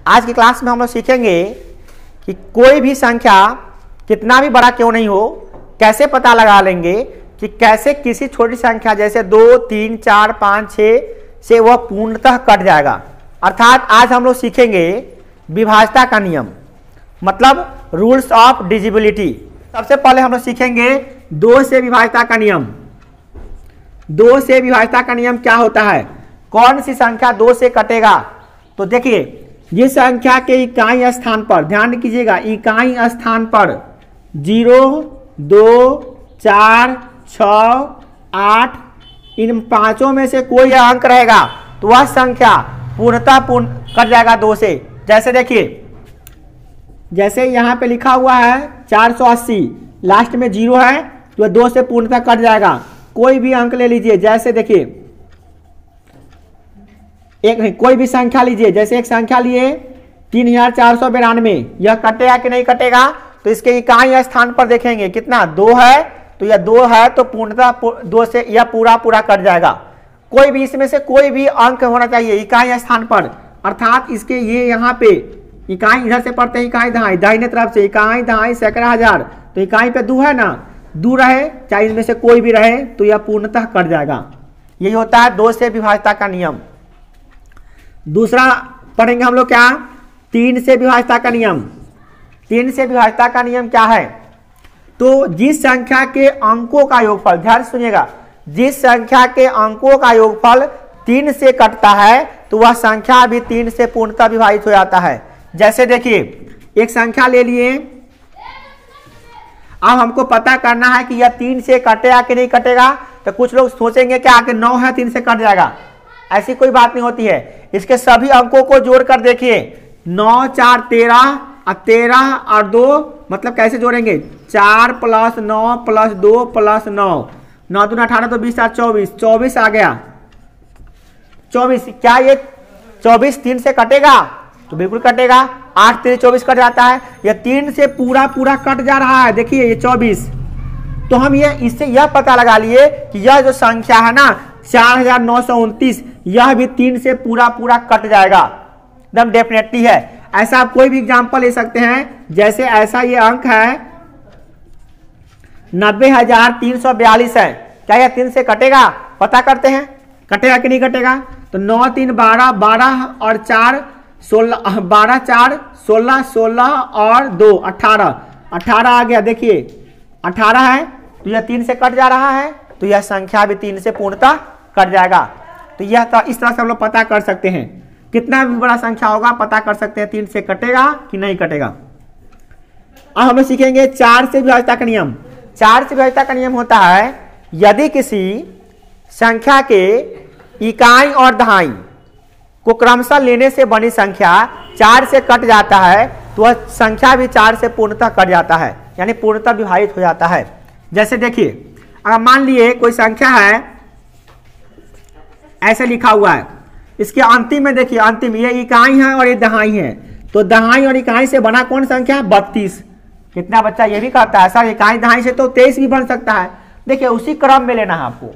आज की क्लास में हम लोग सीखेंगे कि कोई भी संख्या कितना भी बड़ा क्यों नहीं हो, कैसे पता लगा लेंगे कि कैसे किसी छोटी संख्या जैसे 2, 3, 4, 5, 6 से वह पूर्णतः कट जाएगा। अर्थात आज हम लोग सीखेंगे विभाज्यता का नियम, मतलब रूल्स ऑफ डिविजिबिलिटी। सबसे पहले हम लोग सीखेंगे 2 से विभाज्यता का नियम। 2 से विभाज्यता का नियम क्या होता है, कौन सी संख्या 2 से कटेगा। तो देखिए, जिस संख्या के इकाई स्थान पर, ध्यान कीजिएगा, इकाई स्थान पर 0, 2, 4, 6, 8 इन पांचों में से कोई अंक रहेगा तो वह संख्या पूर्णतः कट जाएगा 2 से। जैसे देखिए, जैसे यहाँ पे लिखा हुआ है 480, लास्ट में 0 है तो 2 से पूर्णतः कट जाएगा। कोई भी अंक ले लीजिए, जैसे देखिए कोई भी संख्या लीजिए, जैसे एक संख्या लिए 3492, यह कटेगा कि नहीं कटेगा। तो इसके इकाई स्थान पर देखेंगे कितना 2 है, तो यह 2 है तो पूर्णतः 2 से यह पूरा कट जाएगा। कोई भी इसमें से कोई भी अंक होना चाहिए इकाई स्थान पर, अर्थात इसके ये यहाँ पे इकाई इधर से पढ़ते हैं, इकाई दहाई दाहिने तरफ से, इकाई दहाई सैकड़ा हजार, तो इकाई पे 2 है ना, 2 रहे चाहे इनमें से कोई भी रहे तो यह पूर्णतः कट जाएगा। यही होता है 2 से विभाज्यता का नियम। दूसरा पढ़ेंगे हम लोग क्या, 3 से विभाज्यता का नियम। 3 से विभाज्यता का नियम क्या है, तो जिस संख्या के अंकों का योगफल, ध्यान सुनिएगा, जिस संख्या के अंकों का योगफल 3 से कटता है तो वह संख्या भी 3 से पूर्णतः विभाजित हो जाता है। जैसे देखिए, एक संख्या ले लिए, अब हमको पता करना है कि यह 3 से कटेगा कि नहीं कटेगा। तो कुछ लोग सोचेंगे कि आगे 9 है 3 से कट जाएगा, ऐसी कोई बात नहीं होती है। इसके सभी अंकों को जोड़कर देखिए, 9, 4, 13 और 13 और 2, मतलब कैसे जोड़ेंगे, 4 + 9 + 2 + 9, 9 दूना 18 तो 20 और 24, 24 आ गया 24। क्या ये 24 3 से कटेगा, तो बिल्कुल कटेगा। 8 3 24 कट जाता है, यह 3 से पूरा कट जा रहा है। देखिए ये 24, तो हम ये इससे यह पता लगा लिए कि यह जो संख्या है ना 4929, यह भी 3 से पूरा कट जाएगा, एकदम डेफिनेटली है। ऐसा आप कोई भी एग्जांपल ले सकते हैं, जैसे ऐसा ये अंक है 90,342 है, क्या यह 3 से कटेगा, पता करते हैं कटेगा कि नहीं कटेगा। तो 9 3 12, 12 और 4 16, 12 4 16, 16 और 2 18, 18 आ गया। देखिए 18 है तो यह 3 से कट जा रहा है, तो यह संख्या भी 3 से पूर्णतः कट जाएगा। तो यह तो इस तरह से हम लोग पता कर सकते हैं, कितना भी बड़ा संख्या होगा पता कर सकते हैं 3 से कटेगा कि नहीं कटेगा। अब हम लोग सीखेंगे 4 से विभाज्यता का नियम। 4 से विभाज्यता का नियम होता है, यदि किसी संख्या के इकाई और दहाई को क्रमशः लेने से बनी संख्या 4 से कट जाता है तो वह संख्या भी 4 से पूर्णतः कट जाता है, यानी पूर्णतः विभाजित हो जाता है। जैसे देखिए, अगर मान लिए कोई संख्या है, ऐसे लिखा हुआ है, इसके अंतिम में देखिए, अंतिम ये इकाई है और ये दहाई है, तो दहाई और इकाई से बना कौन संख्या है, 32। कितना बच्चा ये भी कहता है सर इकाई दहाई से तो 23 भी बन सकता है। देखिए उसी क्रम में लेना है आपको,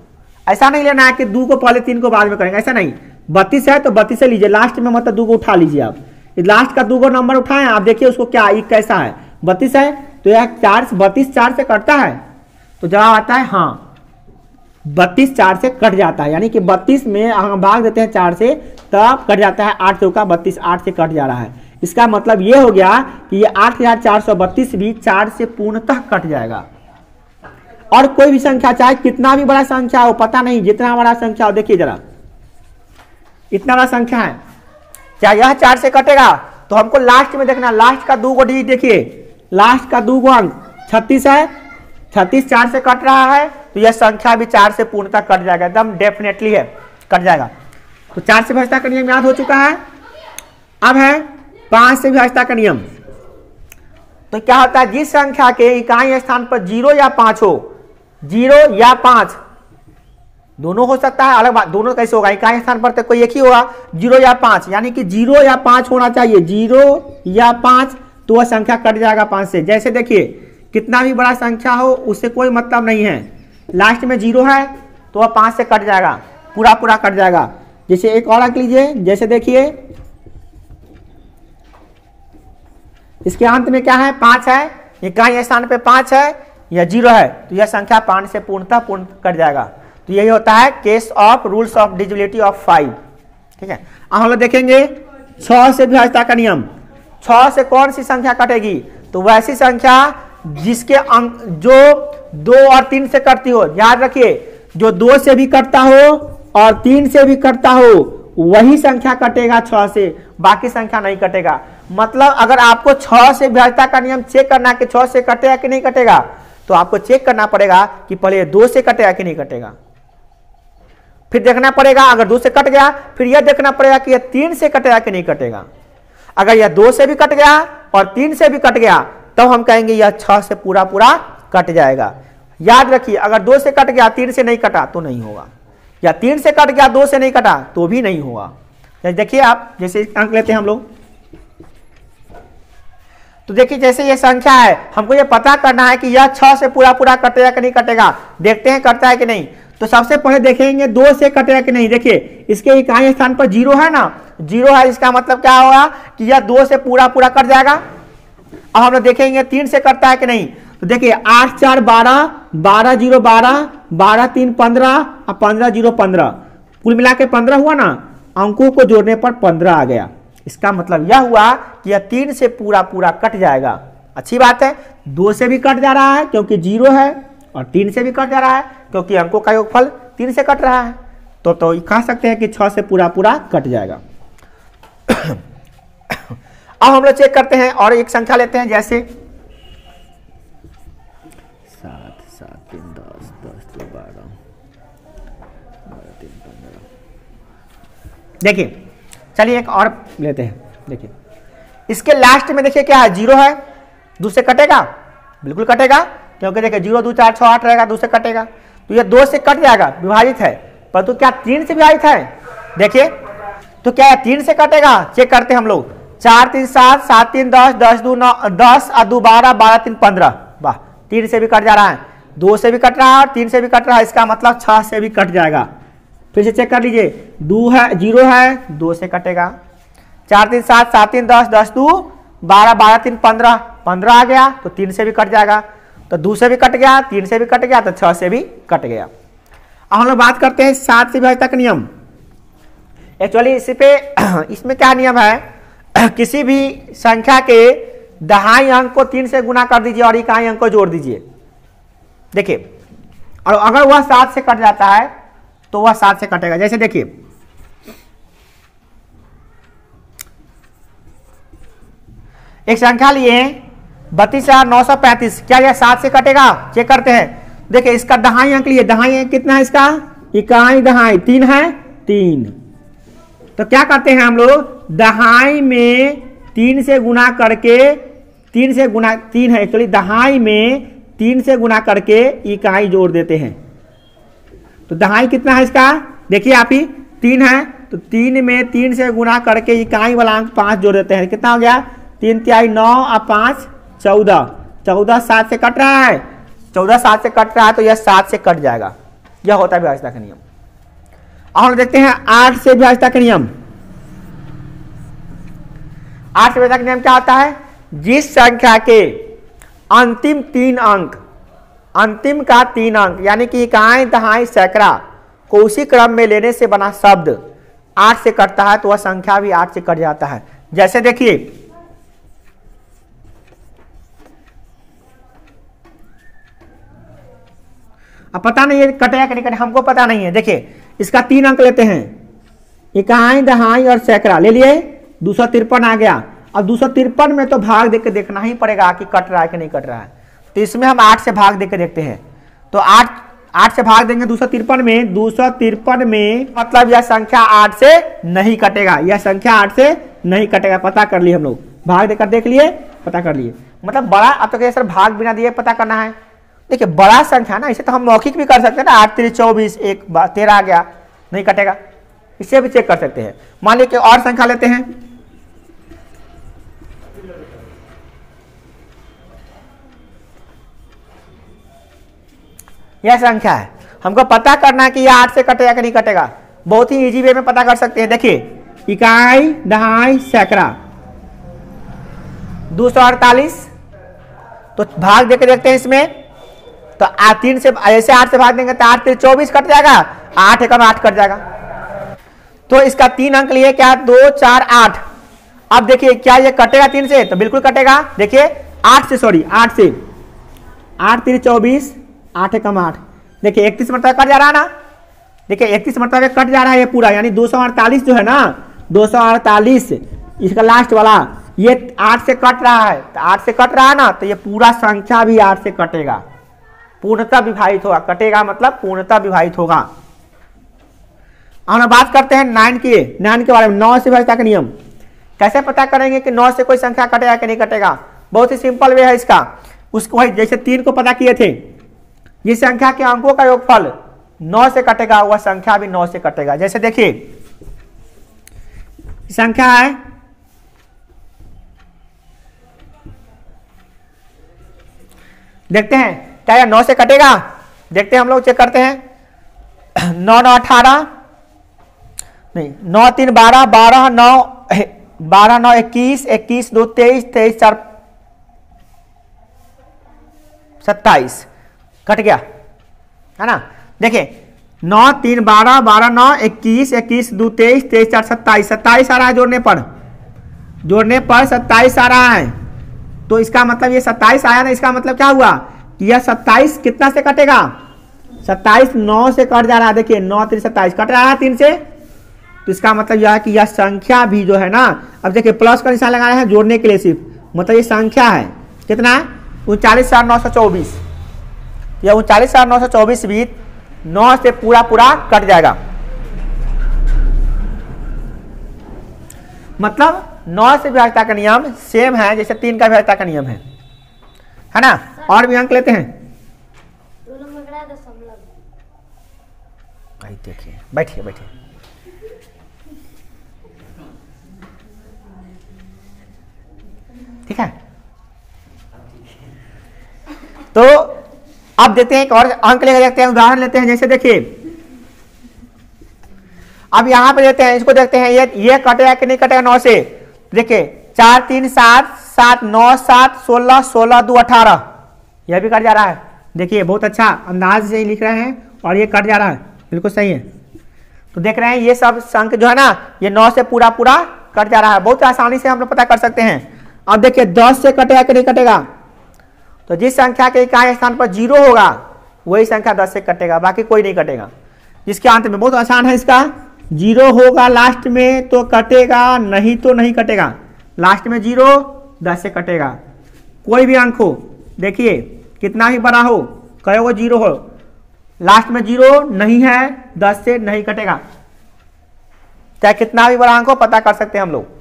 ऐसा नहीं लेना है कि 2 को पहले 3 को बाद में करेंगे, ऐसा नहीं। 32 है तो 32 से लीजिए, लास्ट में मतलब 2 को उठा लीजिए आप, लास्ट का 2 को नंबर उठाएं, आप देखिए उसको क्या कैसा है, 32 है तो यह 32 4 से कटता है, तो जवाब आता है हाँ 32 4 से कट जाता है, यानी कि 32 में हम भाग देते हैं 4 से तब कट जाता है। 8 चौका 32, 8 से कट जा रहा है। इसका मतलब ये हो गया कि ये 8432 भी 4 से पूर्णतः कट जाएगा। और कोई भी संख्या चाहे कितना भी बड़ा संख्या हो, पता नहीं जितना बड़ा संख्या हो, देखिए जरा इतना बड़ा संख्या है, क्या यह 4 से कटेगा, तो हमको लास्ट में देखना, लास्ट का 2 को डिजिट देखिए, लास्ट का 2 को अंक 36 है, 36 4 से कट रहा है तो यह संख्या भी 4 से पूर्णतः कट जाएगा, एकदम डेफिनेटली है कट जाएगा। तो 4 से विभाज्यता का नियम याद हो चुका है। अब है 5 से विभाज्यता का नियम। तो क्या होता है, जिस संख्या के इकाई स्थान पर 0 या 5 हो, 0 या 5 दोनों हो सकता है, अलग बात, दोनों कैसे होगा, इकाई स्थान पर तो कोई एक ही होगा, 0 या 5, यानी कि 0 या 5 होना चाहिए, 0 या 5 तो वह संख्या कट जाएगा 5 से। जैसे देखिए, कितना भी बड़ा संख्या हो उससे कोई मतलब नहीं है, लास्ट में 0 है तो वह 5 से कट जाएगा, पूरा कट जाएगा। जैसे एक और रख लीजिए, जैसे देखिए इसके अंत में क्या है, 5 है, इकाई स्थान पे 5 है या 0 है, तो यह संख्या 5 से पूर्णतः पूर्ण कट जाएगा। तो यही होता है case of rules of divisibility of 5। ठीक है, अब हम लोग देखेंगे 6 से विभाज्यता का नियम। 6 से कौन सी संख्या कटेगी, तो वैसी संख्या जिसके अंक जो 2 और 3 से कटती हो। याद रखिए, जो 2 से भी कटता हो और 3 से भी कटता हो वही संख्या कटेगा 6 से, बाकी संख्या नहीं कटेगा। मतलब अगर आपको 6 से विभाज्यता का नियम चेक करना है कि 6 से कटेगा कि नहीं कटेगा, तो आपको चेक करना पड़ेगा कि पहले 2 से कटेगा कि नहीं कटेगा, फिर देखना पड़ेगा अगर 2 से कट गया, फिर यह देखना पड़ेगा कि यह 3 से कटेगा कि नहीं कटेगा। अगर यह 2 से भी कट गया और 3 से भी कट गया, तब हम कहेंगे यह 6 से पूरा पूरा कट जाएगा। याद रखिए, अगर 2 से कट गया 3 से नहीं कटा तो नहीं होगा, या 3 से कट गया 2 से नहीं कटा तो भी नहीं होगा। देखिए आप, जैसे अंक लेते हैं हम लोग, तो देखिए जैसे ये संख्या है, हमको ये पता करना है कि यह 6 से पूरा पूरा कटेगा कि नहीं कटेगा। देखते हैं कटता है कि नहीं। तो सबसे पहले देखेंगे 2 से कटेगा कि नहीं। देखिए इसके इकाई स्थान पर 0 है ना, 0 है, इसका मतलब क्या होगा कि यह 2 से पूरा पूरा कट जाएगा। अब हम लोग देखेंगे 3 से कटता है कि नहीं। तो देखिए 8 4 12, 12 0 12, 12 3 15 और 15 0 15, कुल मिला के 15 हुआ ना। अंकों को जोड़ने पर 15 आ गया। इसका मतलब यह हुआ कि यह 3 से पूरा पूरा कट जाएगा। अच्छी बात है, 2 से भी कट जा रहा है क्योंकि 0 है, और 3 से भी कट जा रहा है क्योंकि अंकों का योगफल 3 से कट रहा है। तो कह सकते हैं कि 6 से पूरा पूरा कट जाएगा। अब हम लोग चेक करते हैं और एक संख्या लेते हैं, जैसे 7 7 3 10 10 2 12 12 3 15। देखिए चलिए एक और लेते हैं। देखिए इसके लास्ट में देखिए क्या है, 0 है, 2 से कटेगा, बिल्कुल कटेगा, क्योंकि देखिए 0 2 4 6 8 रहेगा, 2 से कटेगा। तो ये 2 से कट जाएगा, विभाजित है, परंतु क्या 3 से विभाजित है। देखिए तो क्या है, 3 से कटेगा। चेक करते हैं हम लोग, 4 3 7 7 3 10 10 2 9 10 और 2 12 12 3 15। वाह, 3 से भी कट जा रहा है, 2 से भी कट रहा है और 3 से भी कट रहा है। इसका मतलब 6 से भी कट जाएगा। फिर से चेक कर लीजिए, 2 है, 0 है, 2 से कटेगा। 4 3 7 7 3 10 10 2 12 12 3 15 15 आ गया, तो 3 से भी कट जाएगा। तो 2 से भी कट गया, 3 से भी कट गया, तो 6 से भी कट गया। अब हम लोग बात करते हैं 7 से विभाज्यता का नियम। एक्चुअली इसमें क्या नियम है, किसी भी संख्या के दहाई अंक को 3 से गुना कर दीजिए और इकाई अंक को जोड़ दीजिए। देखिए, और अगर वह 7 से कट जाता है तो वह 7 से कटेगा। जैसे देखिए एक संख्या लिए 32,935, क्या यह 7 से कटेगा। चेक करते हैं। देखिए इसका दहाई अंक लिए, दहाई अंक कितना है, इसका इकाई दहाई 3 है, 3। तो क्या करते हैं हम लोग, दहाई में 3 से गुना करके, 3 से गुना 3 है एक्चुअली, दहाई में 3 से गुना करके इकाई जोड़ देते हैं। तो दहाई कितना है इसका, देखिए आप ही, 3 है, तो 3 में 3 से गुना करके इकाई वाला अंक 5 जोड़ देते हैं। कितना हो गया, 3 तिहाई 9 और 5 14, 14 7 से कट रहा है, 14 7 से कट रहा है, तो यह 7 से कट जाएगा। यह होता है विभाज्यता का नियम। अब हम देखते हैं 8 से विभाज्यता का नियम। 8 से विभाज्यता का नियम क्या होता है, जिस संख्या के अंतिम 3 अंक, अंतिम का 3 अंक यानी कि इकाई दहाई सैकड़ा को उसी क्रम में लेने से बना शब्द 8 से कटता है, तो वह संख्या भी 8 से कट जाता है। जैसे देखिए अब पता नहीं है कटेगा कि नहीं कटेगा, हमको पता नहीं है। देखिए इसका 3 अंक लेते हैं, इकाई दहाई और सैकड़ा ले लिए, 253 आ गया। अब 253 में तो भाग देके देखना ही पड़ेगा कि कट रहा है कि नहीं कट रहा है। तो इसमें हम 8 से भाग देके देखते हैं। तो 8 से भाग देंगे 253 में, 253 में मतलब यह संख्या 8 से नहीं कटेगा, यह संख्या 8 से नहीं कटेगा। पता कर लिए हम लोग, भाग देकर देख लिए, पता कर लिए। मतलब बड़ा, अब तो सर भाग बिना दिए पता करना है। देखिए बड़ा संख्या ना, इसे तो हम मौखिक भी कर सकते हैं ना, 8 3 24, 1 13 आ गया, नहीं कटेगा, इससे भी चेक कर सकते हैं। मान लीजिए और संख्या लेते हैं, यह संख्या है, हमको पता करना है कि यह 8 से कटेगा कि नहीं कटेगा। बहुत ही इजी वे में पता कर सकते हैं। देखिए इकाई दहाई सैकड़ा 248। तो भाग देके देखते हैं इसमें, तो 3 से ऐसे 8 से भाग देंगे तो 8 3 24 कट जाएगा, 8 एकम 8 कट जाएगा। तो इसका 3 अंक लिए क्या, 2 4 8। अब देखिए क्या ये कटेगा 3 से, तो बिल्कुल कटेगा। देखिए 8 से 8 3 24, 8 एकम 8। देखिए 31 मरतबा कट जा रहा है ना, देखिए 31 मरतबा कट जा रहा है ये पूरा, यानी 248 जो है ना, 248 इसका लास्ट वाला ये 8 से कट रहा है, तो 8 से कट रहा है ना, तो ये पूरा संख्या भी 8 से कटेगा, पूर्णतः विभाजित होगा। कटेगा मतलब पूर्णतः विभाजित होगा। हम बात करते हैं 9 के बारे में, 9 से विभाज्यता का नियम। कैसे पता करेंगे कि 9 से कोई संख्या कटेगा कि नहीं कटेगा? बहुत ही सिंपल वे है इसका। उसको वही जैसे 3 को पता किए थे, ये संख्या के अंकों का योगफल 9 से कटेगा, वह संख्या भी 9 से कटेगा। जैसे देखिए संख्या है देखते हैं क्या यह 9 से कटेगा, देखते हैं हम लोग चेक करते हैं। 9 9 18 नहीं, 9 3 12 12 9 12 9 21 21 2 23 23 4 27 कट गया है ना। देखिए 9 3 12 12 9 21 21 2 23 23 4 27 27 आ रहा है, जोड़ने पर 27 आ रहा है। तो इसका मतलब ये 27 आया ना, इसका मतलब क्या हुआ कि यह 27 कितना से कटेगा, 27 9 से कट जा रहा है। देखिए 9 3 27 कट रहा है 3 से, तो इसका मतलब यह है कि यह संख्या भी जो है ना, अब देखिए प्लस का निशान लगाया है जोड़ने के लिए सिर्फ, मतलब ये संख्या है कितना, 39,924। यह 39,924 भी 9 से पूरा कट जाएगा। मतलब 9 से विभाज्यता का नियम सेम है जैसे 3 का विभाज्यता का नियम है ना। और भी अंक लेते हैं, देखिए बैठिए बैठिए। ठीक है, तो अब देते हैं एक और अंक लेकर देखते हैं, उदाहरण लेते हैं। जैसे देखिए अब यहां पे देते हैं, इसको देखते हैं ये कटेगा कि नहीं कटेगा 9 से। देखिए 4 3 7 7 9 7 16 16 2 18, यह भी कट जा रहा है। देखिए बहुत अच्छा अंदाज से लिख रहे हैं और ये कट जा रहा है, बिल्कुल सही है। तो देख रहे हैं ये सब अंक जो है ना, ये 9 से पूरा कट जा रहा है। बहुत आसानी से हम लोग पता कर सकते हैं। अब देखिए 10 से कटेगा कि नहीं कटेगा, तो जिस संख्या के इकाई स्थान पर 0 होगा वही संख्या 10 से कटेगा, बाकी कोई नहीं कटेगा। जिसके अंत में बहुत आसान है, इसका 0 होगा लास्ट में तो कटेगा, नहीं तो नहीं कटेगा। लास्ट में 0 10 से कटेगा। कोई भी अंक हो, देखिए कितना ही बड़ा हो, कहे वो 0 हो, लास्ट में 0 नहीं है 10 से नहीं कटेगा। चाहे कितना भी बड़ा अंक हो पता कर सकते हैं हम लोग।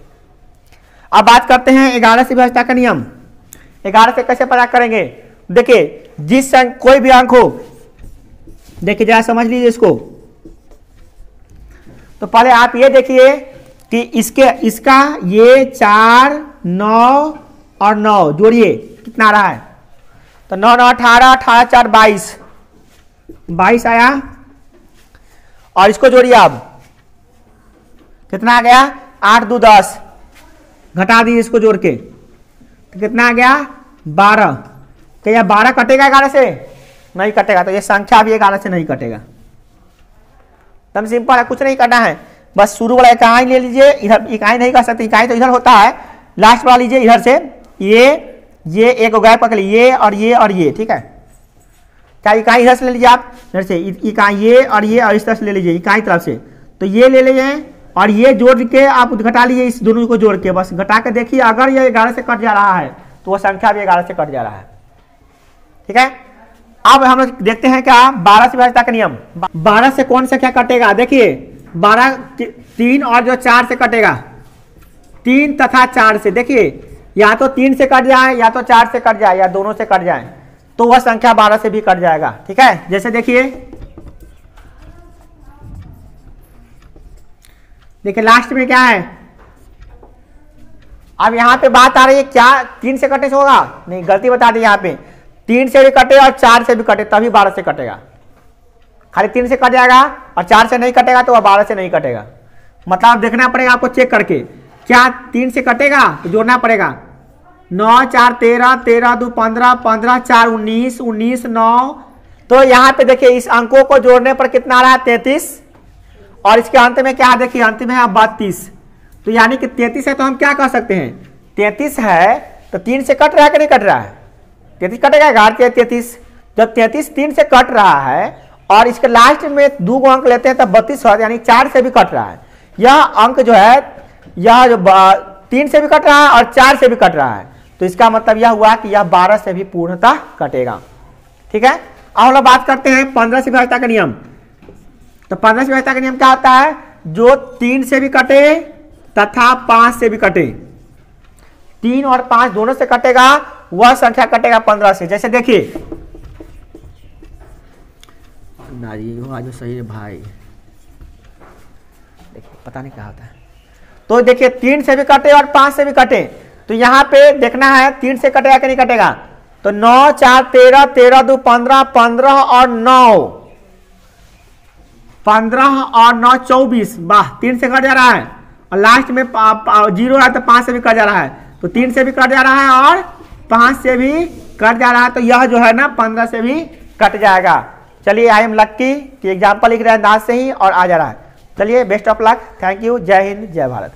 अब बात करते हैं 11 से विभाज्यता का नियम। 11 से कैसे पता करेंगे? देखिए जिस कोई भी अंक हो, देखिए जरा समझ लीजिए इसको। तो पहले आप ये देखिए कि इसका ये 4 9 और 9 जोड़िए कितना आ रहा है, तो 9 9 18 18 4 22 आया। और इसको जोड़िए आप, कितना आ गया, 8 2 10, घटा दीजिए इसको जोड़ के, तो कितना आ गया 12। तो यह 12 कटेगा 11 से? नहीं कटेगा। तो ये संख्या भी 11 से नहीं कटेगा। एकदम सिंपल है, कुछ नहीं करना है, बस शुरू वाला इकाई ले लीजिए। इधर इकाई नहीं कर सकते, इकाई तो इधर होता है, लास्ट वाला लीजिए इधर से, ये एक गैप पकड़ लीजिए, ये और ये, ठीक है। क्या इकाई इधर से ले लीजिए आप, इधर से इकाई ये और इस तरह से ले लीजिए इकाई तरफ से, तो ये ले लीजिए और ये जोड़ के आप घटा लीजिए, इस दोनों को जोड़ के बस घटा के देखिए। अगर ये 11 से कट जा रहा है तो वह संख्या भी 11 से कट जा रहा है, ठीक है। अब हम लोग देखते हैं क्या 12 से विभाज्यता का नियम। 12 से कौन संख्या कटेगा? देखिए 12 3 और जो 4 से कटेगा, 3 तथा 4 से। देखिए या तो 3 से कट जाए या तो 4 से कट जाए या दोनों से कट जाए, तो वह संख्या 12 से भी कट जाएगा, ठीक है। जैसे देखिए लास्ट में क्या है, अब यहां पे बात आ रही है क्या 3 से कटे से होगा? नहीं, गलती बता दी। यहां पे 3 से भी कटे और 4 से भी कटे तभी 12 से कटेगा। खाली 3 से कट जाएगा और 4 से नहीं कटेगा तो वह 12 से नहीं कटेगा। मतलब देखना पड़ेगा आपको चेक करके, क्या 3 से कटेगा तो जोड़ना पड़ेगा, 9 4 13, 13 2 15, 15 4 19, 19 9। तो यहाँ पे देखिए इस अंकों को जोड़ने पर कितना आ रहा है 33, और इसके अंत में क्या देखिए अंत में है 32। तो यानी कि 33 है तो हम क्या कह सकते हैं 33 है तो 3 से कट रहा है कि नहीं कट रहा है, 33 कटेगा 33। जब 33 3 से कट रहा है और इसके लास्ट में 2 अंक लेते हैं तब 32 होता है, यानी 4 से भी कट रहा है। यह अंक जो है यह जो 3 से भी कट रहा है और 4 से भी कट रहा है, तो इसका मतलब यह हुआ कि यह 12 से भी पूर्णतः कटेगा। ठीक है, अब हम लोग बात करते हैं 15 से विभाज्यता का नियम। तो 15 से विभाज्यता का नियम क्या होता है, जो 3 से भी कटे तथा 5 से भी कटे, 3 और 5 दोनों से कटेगा वह संख्या कटेगा 15 से। जैसे देखिए जो सही है भाई, देखिए पता नहीं क्या होता है। तो देखिए 3 से भी कटे और 5 से भी कटे, तो यहां पे देखना है 3 से कटेगा कि नहीं कटेगा। तो 9 4 13, 13 2 15, 15 और 9, 15 और 9 24। वाह, 3 से कट जा रहा है और लास्ट में 0 है तो 5 से भी कट जा रहा है, तो 3 से भी कट जा रहा है और 5 से भी कट जा रहा है, तो यह जो है ना 15 से भी कट जाएगा। चलिए आई एम लक्की कि एग्जाम्पल लिख रहे हैं अंदाज से ही और आ जा रहा है। चलिए best of luck, thank you, जय हिंद जय भारत।